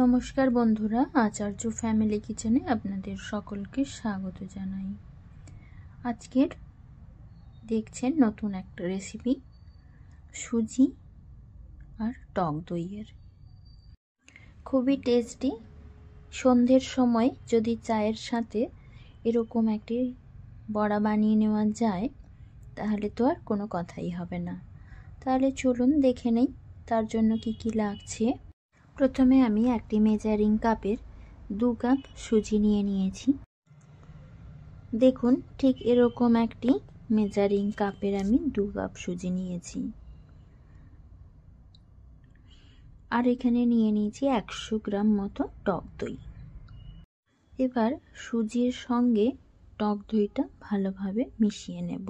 নমস্কার বন্ধুরা, আচার্য ফ্যামিলি কিচেনে আপনাদের সকলকে স্বাগত জানাই। আজকের দেখছেন নতুন একটা রেসিপি, সুজি আর টক দইয়ের। খুবই টেস্টি। সন্ধ্যের সময় যদি চায়ের সাথে এরকম একটি বড়া বানিয়ে নেওয়া যায় তাহলে তো আর কোনো কথাই হবে না। তাহলে চলুন দেখে নেই তার জন্য কি কি লাগছে। প্রথমে আমি একটি মেজারিং কাপের 2 কাপ সুজি নিয়ে নিয়েছি। দেখুন ঠিক এরকম একটি মেজারিং কাপের আমি 2 কাপ সুজি নিয়েছি। আর এখানে নিয়ে নিয়েছি 100 গ্রাম মতো টক দই। এবার সুজির সঙ্গে টক দইটা ভালোভাবে মিশিয়ে নেব।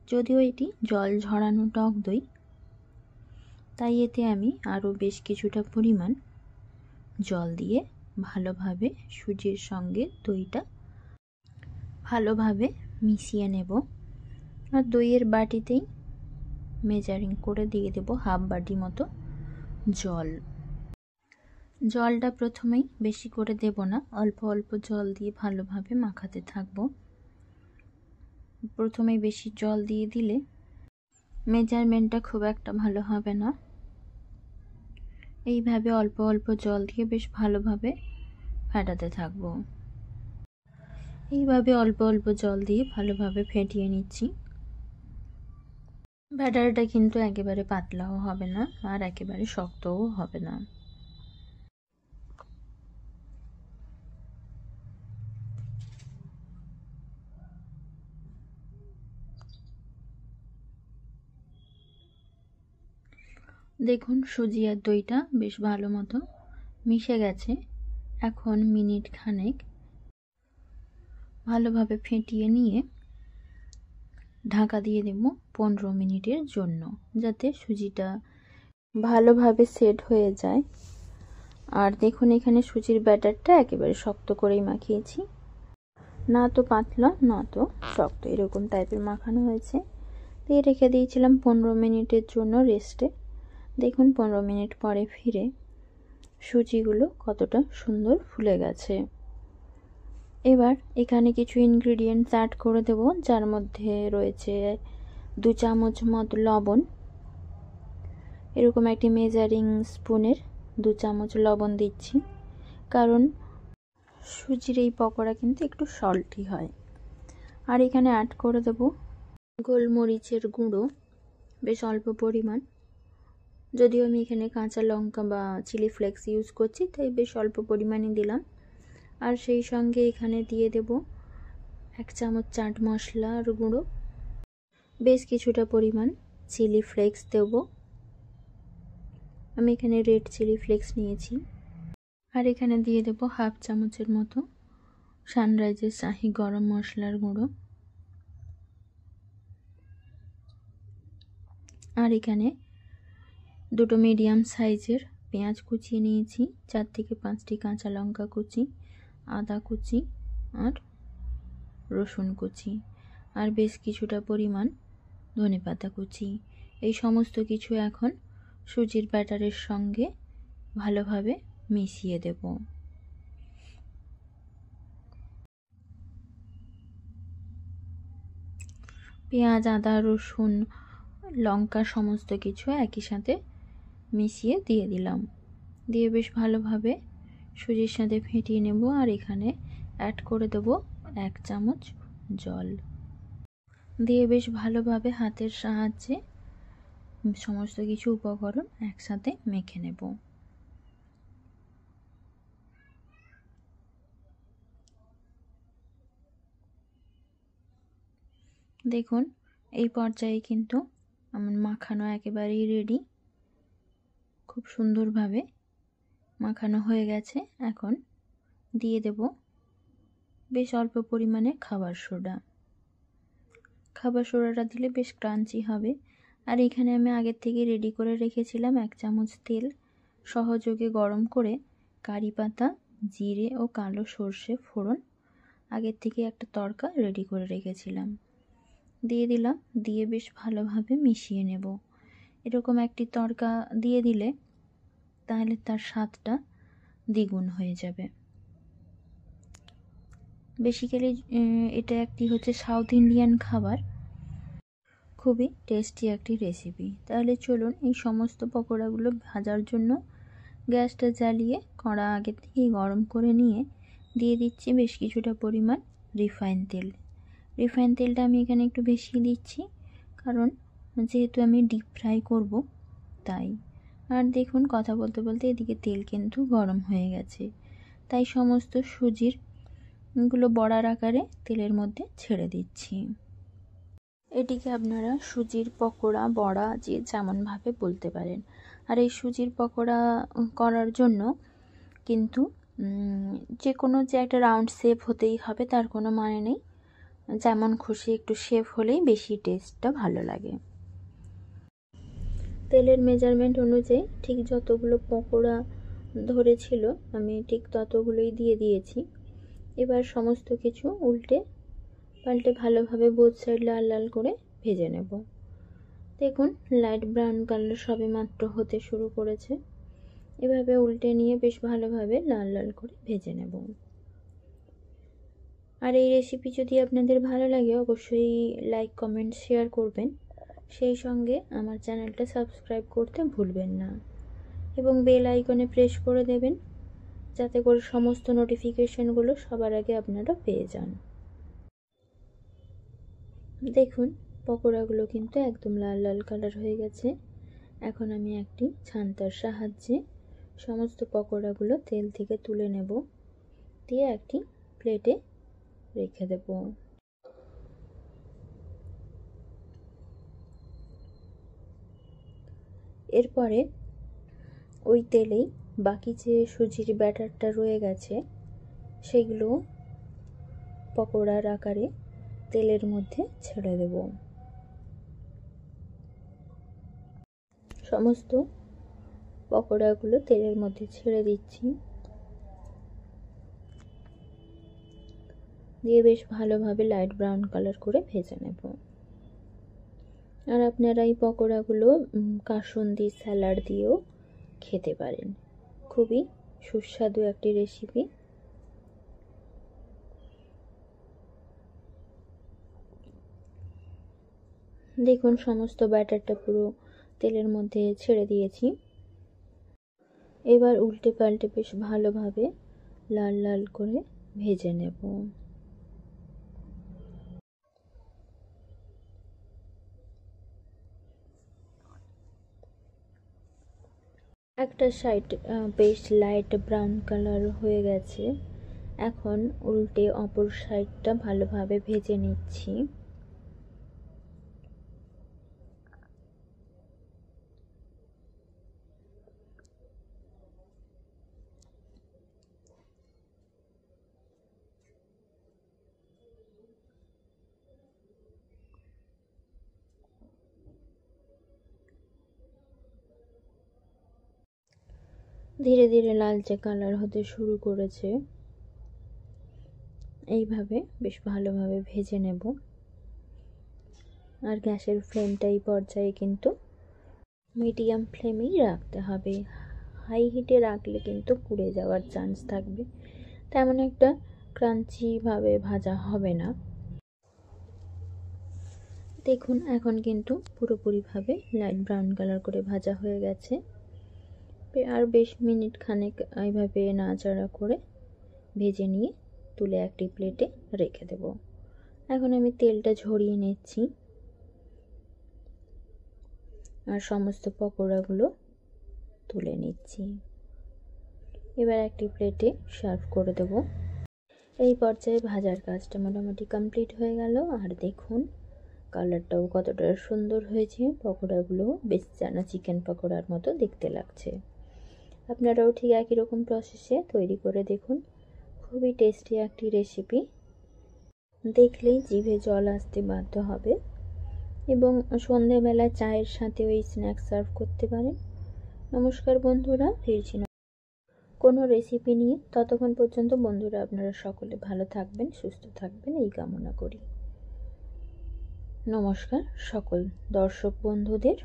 যদিও এটি জল ঝরানো টক দই, তাই এতে আমি আরও বেশ কিছুটা পরিমাণ জল দিয়ে ভালোভাবে সুজির সঙ্গে দইটা ভালোভাবে মিশিয়ে নেব। আর দইয়ের বাটিতেই মেজারিং করে দিয়ে দেব হাফ বাটি মতো জল। জলটা প্রথমেই বেশি করে দেব না, অল্প অল্প জল দিয়ে ভালোভাবে মাখাতে থাকবো। প্রথমেই বেশি জল দিয়ে দিলে মেজারমেন্টটা খুব একটা ভালো হবে না। এইভাবে অল্প অল্প জল দিয়ে বেশ ভালোভাবে ফেটাতে থাকবো। এইভাবে অল্প অল্প জল দিয়ে ভালোভাবে ফেটিয়ে নিচ্ছি। ব্যাটারটা কিন্তু একেবারে পাতলাও হবে না আর একেবারে শক্তও হবে না। দেখুন সুজি আর দইটা বেশ ভালো মতো মিশে গেছে। এখন মিনিট খানেক ভালোভাবে ফেটিয়ে নিয়ে ঢাকা দিয়ে দেব 15 মিনিটের জন্য, যাতে সুজিটা ভালোভাবে সেট হয়ে যায়। আর দেখুন এখানে সুজির ব্যাটারটা একেবারে শক্ত করেই মাখিয়েছি, না তো পাতলা না তো শক্ত, এরকম টাইপের মাখানো হয়েছে। দিয়ে রেখে দিয়েছিলাম 15 মিনিটের জন্য রেস্টে। দেখুন 15 মিনিট পরে ফিরে সুজিগুলো কতটা সুন্দর ফুলে গেছে। এবার এখানে কিছু ইনগ্রেডিয়েন্টস অ্যাড করে দেব, যার মধ্যে রয়েছে 2 চামচ মতো লবণ। এরকম একটি মেজারিং স্পুনের 2 চামচ লবণ দিচ্ছি, কারণ সুজির এই পকোড়া কিন্তু একটু সল্টি হয়। আর এখানে অ্যাড করে দেব গোলমরিচের গুঁড়ো, বেশ অল্প পরিমাণ। যদিও আমি এখানে কাঁচা লঙ্কা বা চিলি ফ্লেক্স ইউজ করছি, তাই বেশ অল্প পরিমাণে দিলাম। আর সেই সঙ্গে এখানে দিয়ে দেব 1 চামচ চাট মশলার গুঁড়ো, বেশ কিছুটা পরিমাণ চিলি ফ্লেক্স দেব। আমি এখানে রেড চিলি ফ্লেক্স নিয়েছি। আর এখানে দিয়ে দেব হাফ চামচের মতো সানরাইজের শাহি গরম মশলার গুঁড়ো। আর এখানে 2টো মিডিয়াম সাইজের পেঁয়াজ কুচিয়ে নিয়েছি, 4 থেকে 5টি কাঁচা লঙ্কা কুচি, আদা কুচি আর রসুন কুচি, আর বেশ কিছুটা পরিমাণ ধনেপাতা কুচি। এই সমস্ত কিছু এখন সুজির ব্যাটারের সঙ্গে ভালোভাবে মিশিয়ে দেব। পেঁয়াজ, আদা, রসুন, লঙ্কা সমস্ত কিছু একই সাথে মিশিয়ে দিয়ে দিলাম। দিয়ে বেশ ভালোভাবে সুজির সাথে ফেটিয়ে নেব। আর এখানে অ্যাড করে দেব 1 চামচ জল। দিয়ে বেশ ভালোভাবে হাতের সাহায্যে সমস্ত কিছু উপকরণ একসাথে মেখে নেব। দেখুন এই পর্যায়ে কিন্তু আমার মাখানো একেবারেই রেডি। খুব সুন্দরভাবে মাখানো হয়ে গেছে। এখন দিয়ে দেব বেশ অল্প পরিমাণে খাবার সোডা। খাবার সোডাটা দিলে বেশ ক্রাঞ্চি হবে। আর এখানে আমি আগের থেকে রেডি করে রেখেছিলাম 1 চামচ তেল, সহযোগে গরম করে কারি পাতা, জিরে ও কালো সর্ষে ফোড়ন আগের থেকে একটা তড়কা রেডি করে রেখেছিলাম, দিয়ে দিলাম। দিয়ে বেশ ভালোভাবে মিশিয়ে নেব। এরকম একটি তড়কা দিয়ে দিলে তাহলে তার স্বাদটা দ্বিগুণ হয়ে যাবে। বেসিক্যালি এটা একটি হচ্ছে সাউথ ইন্ডিয়ান খাবার, খুবই টেস্টি একটি রেসিপি। তাহলে চলুন এই সমস্ত পকোড়াগুলো ভাজার জন্য গ্যাসটা জ্বালিয়ে কড়া আগে থেকেই গরম করে নিয়ে দিয়ে দিচ্ছি বেশ কিছুটা পরিমাণ রিফাইন তেল। রিফাইন তেলটা আমি এখানে একটু বেশি দিচ্ছি, কারণ যেহেতু আমি ডিপ ফ্রাই করব তাই। আর দেখুন কথা বলতে বলতে এদিকে তেল কিন্তু গরম হয়ে গেছে, তাই সমস্ত সুজিরগুলো বড়ার আকারে তেলের মধ্যে ছেড়ে দিচ্ছি। এটিকে আপনারা সুজির পকোড়া, বড়া যে যেমনভাবে বলতে পারেন। আর এই সুজির পকোড়া করার জন্য কিন্তু যে কোনো যে একটা রাউন্ড শেপ হতেই হবে তার কোনো মানে নেই, যেমন খুশি একটু শেপ হলেই বেশি টেস্টটা ভালো লাগে। তেলের মেজারমেন্ট অনুযায়ী ঠিক যতগুলো পকোড়া ধরেছিল আমি ঠিক ততগুলোই দিয়ে দিয়েছি। এবার সমস্ত কিছু উল্টে পাল্টে ভালোভাবে বোথ সাইড লাল লাল করে ভেজে নেব। দেখুন লাইট ব্রাউন কালার সবে মাত্র হতে শুরু করেছে। এভাবে উল্টে নিয়ে বেশ ভালোভাবে লাল লাল করে ভেজে নেব। আর এই রেসিপি যদি আপনাদের ভালো লাগে অবশ্যই লাইক, কমেন্ট, শেয়ার করবেন। সেই সঙ্গে আমার চ্যানেলটা সাবস্ক্রাইব করতে ভুলবেন না এবং বেল আইকনে প্রেস করে দেবেন, যাতে করে সমস্ত নোটিফিকেশনগুলো সবার আগে আপনারা পেয়ে যান। দেখুন পকোড়াগুলো কিন্তু একদম লাল লাল কালার হয়ে গেছে। এখন আমি একটি ছান্তার সাহায্যে সমস্ত পকোড়াগুলো তেল থেকে তুলে নেব, দিয়ে একটি প্লেটে রেখে দেব। এরপরে ওই তেলেই বাকি যে সুজির ব্যাটারটা রয়ে গেছে সেগুলো পকোড়ার আকারে তেলের মধ্যে ছেড়ে দেব। সমস্ত পকোড়াগুলো তেলের মধ্যে ছেড়ে দিচ্ছি, দিয়ে বেশ ভালোভাবে লাইট ব্রাউন কালার করে ভেজে নেব। আর আপনারা এই পকোড়াগুলো কাসুন্দি স্যালাড দিয়েও খেতে পারেন, খুবই সুস্বাদু একটি রেসিপি। দেখুন সমস্ত ব্যাটারটা পুরো তেলের মধ্যে ছেড়ে দিয়েছি। এবার উল্টে পাল্টে বেশ ভালোভাবে লাল লাল করে ভেজে নেব। একটা সাইড বেশ লাইট ব্রাউন কালার হয়ে গেছে, এখন উল্টে অপর সাইডটা ভালোভাবে ভেজে নিচ্ছি। ধীরে ধীরে লালচে কালার হতে শুরু করেছে, এইভাবে বেশ ভালোভাবে ভেজে নেব। আর গ্যাসের ফ্লেমটা এই পর্যায়ে কিন্তু মিডিয়াম ফ্লেমেই রাখতে হবে, হাই হিটে রাখলে কিন্তু পুড়ে যাওয়ার চান্স থাকবে, তেমন একটা ক্রাঞ্চিভাবে ভাজা হবে না। দেখুন এখন কিন্তু পুরোপুরিভাবে লাইট ব্রাউন কালার করে ভাজা হয়ে গেছে। আর বেশ মিনিট খানেক এইভাবে নাড়াচাড়া করে ভেজে নিয়ে তুলে একটি প্লেটে রেখে দেব। এখন আমি তেলটা ঝরিয়ে নিচ্ছি আর সমস্ত পকোড়াগুলো তুলে নিচ্ছি। এবার একটি প্লেটে সার্ভ করে দেব। এই পর্যায়ে ভাজার কাজটা মোটামুটি কমপ্লিট হয়ে গেল। আর দেখুন কালারটাও কতটা সুন্দর হয়েছে, পকোড়াগুলো বেশ যেন চিকেন পকোড়ার মতো দেখতে লাগছে। আপনারাও ঠিক একই রকম প্রসেসে তৈরি করে দেখুন, খুবই টেস্টি একটি রেসিপি, দেখলেই জিভে জল আসতে বাধ্য হবে। এবং সন্ধেবেলা চায়ের সাথে ওই স্ন্যাক্স সার্ভ করতে পারেন। নমস্কার বন্ধুরা, ফিরছি কোনো রেসিপি নিয়ে। ততক্ষণ পর্যন্ত বন্ধুরা আপনারা সকলে ভালো থাকবেন, সুস্থ থাকবেন এই কামনা করি। নমস্কার সকল দর্শক বন্ধুদের।